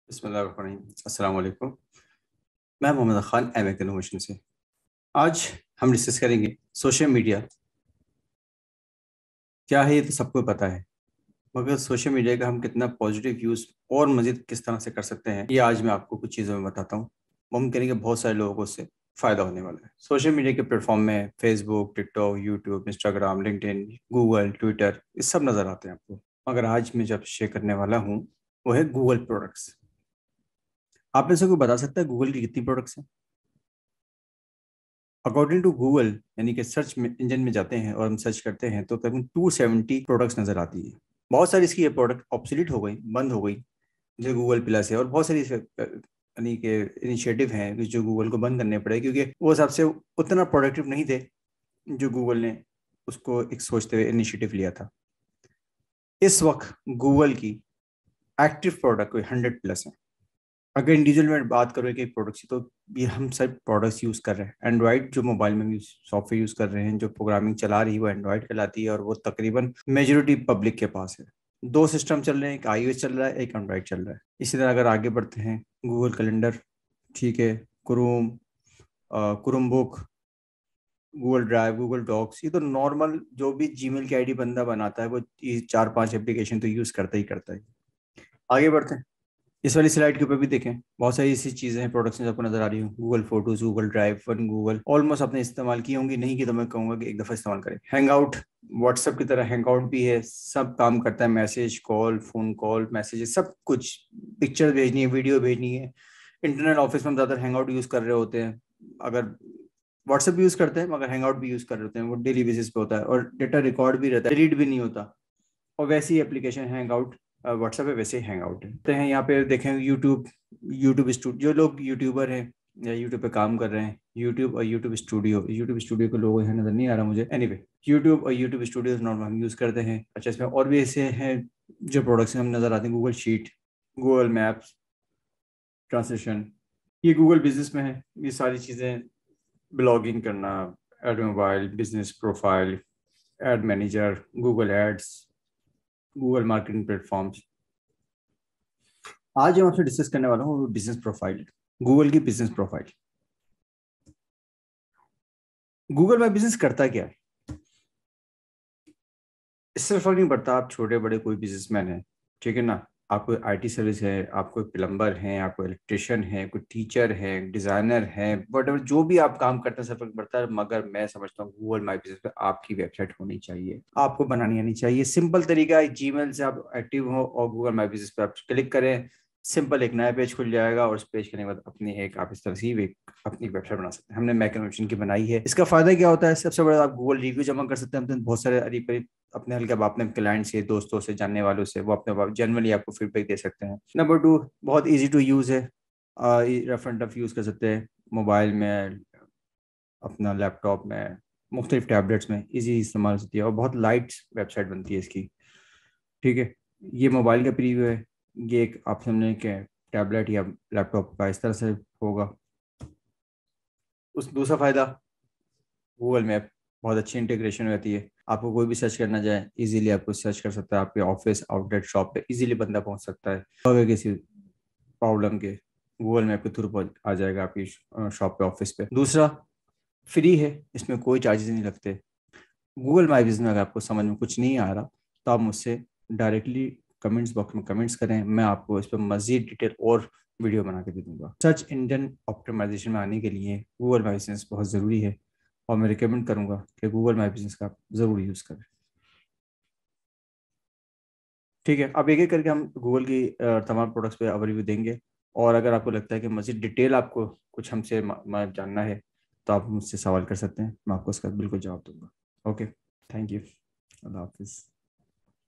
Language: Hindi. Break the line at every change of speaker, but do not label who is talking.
अस्सलाम वालेकुम। मैं मोहम्मद ख़ान एम इनोवेशन से। आज हम डिस्कस करेंगे सोशल मीडिया क्या है। ये तो सबको पता है, मगर सोशल मीडिया का हम कितना पॉजिटिव यूज़ और मज़ीद किस तरह से कर सकते हैं, ये आज मैं आपको कुछ चीज़ों में बताता हूँ। हम करेंगे, बहुत सारे लोगों को उससे फ़ायदा होने वाला है। सोशल मीडिया के प्लेटफॉर्म में Facebook, TikTok, YouTube, Instagram, LinkedIn, Google, Twitter, ये सब नज़र आते हैं आपको। मगर आज मैं जब शेयर करने वाला हूँ वो है गूगल प्रोडक्ट्स। आप में से कोई बता सकता है गूगल की कितनी प्रोडक्ट्स हैं? अकॉर्डिंग टू गूगल, यानी कि सर्च इंजन में जाते हैं और हम सर्च करते हैं तो तकरीबन 270 प्रोडक्ट्स नज़र आती है। बहुत सारी इसकी ये प्रोडक्ट ऑब्सोलीट हो गई, बंद हो गई, जो गूगल प्लस है, और बहुत सारी यानी कि इनिशिएटिव हैं कि जो गूगल को बंद करने पड़े, क्योंकि वो हिसाब से उतना प्रोडक्टिव नहीं थे जो गूगल ने उसको एक सोचते हुए इनिशिएटिव लिया था। इस वक्त गूगल की एक्टिव प्रोडक्ट कोई 100 प्लस है। अगर इंडिविजुअल में बात करो एक एक प्रोडक्ट की, तो ये हम सब प्रोडक्ट्स यूज़ कर रहे हैं। एंड्रॉइड जो मोबाइल में भी सॉफ्टवेयर यूज़ कर रहे हैं, जो प्रोग्रामिंग चला रही है वो एंड्रॉइड कहलाती है, और वो तकरीबन मेजोरिटी पब्लिक के पास है। दो सिस्टम चल रहे हैं, एक iOS चल रहा है, एक एंड्रॉइड चल रहा है। इसी तरह अगर आगे बढ़ते हैं, गूगल कैलेंडर, ठीक है, Chrome, Chromebook, Google Drive, Google Docs, ये तो नॉर्मल जो भी जीमेल की आईडी बंदा बनाता है वो ये चार पांच एप्लीकेशन तो यूज़ करता ही करता है। आगे बढ़ते हैं, इस वाली स्लाइड के ऊपर भी देखें, बहुत सारी ऐसी चीज़ें हैं, प्रोडक्ट्स आपको नजर आ रही हो। Google photos, Google drive, one Google, almost आपने इस्तेमाल की होंगी, नहीं की तो मैं कहूँगा कि एक दफ़ा इस्तेमाल करें। हैंग आउट, व्हाट्सएप की तरह हैंग आउट भी है, सब काम करता है, message, call, phone call, messages, सब कुछ, पिक्चर भेजनी है, वीडियो भेजनी है। इंटरनल ऑफिस में हम ज़्यादातर हैंग आउट यूज़ कर रहे होते हैं। अगर व्हाट्सएप भी यूज़ करते हैं मगर हैंग आउट भी यूज़ कर रहे होते हैं, वो डेली बेसिस पे होता है और डेटा रिकॉर्ड भी रहता है, डिलीट भी नहीं होता। और वैसी ही एप्लीकेशन हैंग आउट, व्हाट्सएप पे वैसे ही हैंग आउट है। तो हैं यहाँ पे देखें, यूट्यूब, यूट्यूब स्टूडियो, जो लोग यूट्यूबर हैं या यूट्यूब पे काम कर रहे हैं, यूट्यूब और यूट्यूब स्टूडियो के लोगो यहाँ नज़र नहीं आ रहा मुझे, एनीवे यूट्यूब और यूट्यूब स्टूडियो नॉर्मल हम यूज़ करते हैं। अच्छा, इसमें और भी ऐसे हैं जो प्रोडक्ट्स हम नज़र आते हैं, Google Sheet, Google Maps, translation, ये गूगल बिजनेस में है। ये सारी चीज़ें, ब्लॉगिंग करना, ad mobile, business profile, ad manager, Google Ads, Google marketing platforms. आज मैं आपसे डिस्कस करने वाला हूँ बिजनेस प्रोफाइल, गूगल की business profile. Google my business करता क्या है? इससे फर्क नहीं पड़ता आप छोटे बड़े कोई बिजनेसमैन है, ठीक है ना, आप कोई आईटी सर्विस है, आप कोई प्लम्बर हैं, आप कोई इलेक्ट्रिशियन है, कोई टीचर है, डिजाइनर है, वट जो भी आप काम करते हैं सब फर्क पड़ता है। मगर मैं समझता हूँ गूगल माई बिजनेस पे आपकी वेबसाइट होनी चाहिए, आपको बनानी आनी चाहिए। सिंपल तरीका है, जीमेल से आप एक्टिव हो और गूगल माई बिजनेस पे आप क्लिक करें, सिंपल एक नया पेज खुल जाएगा, और उस पेज करने के बाद अपनी एक आप इस तरह से एक अपनी वेबसाइट बना सकते हैं। हमने मैक इनोवेशन की बनाई है। इसका फायदा क्या होता है? सबसे बड़ा, आप गूगल रिव्यू जमा कर सकते हैं। हम तो बहुत सारे अरीब करीब अपने हल्के अपने क्लाइंट से, दोस्तों से, जानने वालों से, वो अपने जनरली आपको फीडबैक दे सकते हैं। नंबर टू, बहुत इजी टू यूज़ है, रफ एंड टफ यूज़ कर सकते हैं, मोबाइल में, अपना लैपटॉप में, मुख्तलिफ टैबलेट्स में इजी इस्तेमाल हो सकती है, और बहुत लाइट वेबसाइट बनती है इसकी, ठीक है। ये मोबाइल का प्रीव्यू है, ये एक आप समझने के टैबलेट या लैपटॉप का इस तरह से होगा। उस दूसरा फ़ायदा, गूगल मैप, बहुत अच्छी इंटीग्रेशन रहती है। आपको कोई भी सर्च करना जाए इजीली आपको सर्च कर सकता है, आपके ऑफिस, आउटलेट, शॉप पे इजीली बंदा पहुंच सकता है। अगर किसी प्रॉब्लम के, गूगल मैप के थ्रू पहुंच आ जाएगा आपकी शॉप पे, ऑफिस पे। दूसरा, फ्री है, इसमें कोई चार्जेस नहीं लगते। गूगल माई बिजनेस में अगर आपको समझ में कुछ नहीं आ रहा तो आप मुझसे डायरेक्टली कमेंट्स बॉक्स में कमेंट्स करें, मैं आपको इस पर मजीद डिटेल और वीडियो बना के दे दूंगा। सर्च इंजन ऑप्टिमाइजेशन में आने के लिए गूगल माई बिजनेस बहुत ज़रूरी है, और मैं रिकमेंड करूंगा कि गूगल माई बिजनेस का आप ज़रूर यूज़ करें, ठीक है। अब एक एक करके हम गूगल की तमाम प्रोडक्ट्स पे ओवरव्यू देंगे, और अगर आपको लगता है कि मज़ीद डिटेल आपको कुछ हमसे जानना है तो आप मुझसे सवाल कर सकते हैं, मैं आपको उसका बिल्कुल जवाब दूंगा। ओके, थैंक यू, अल्लाह हाफिज़।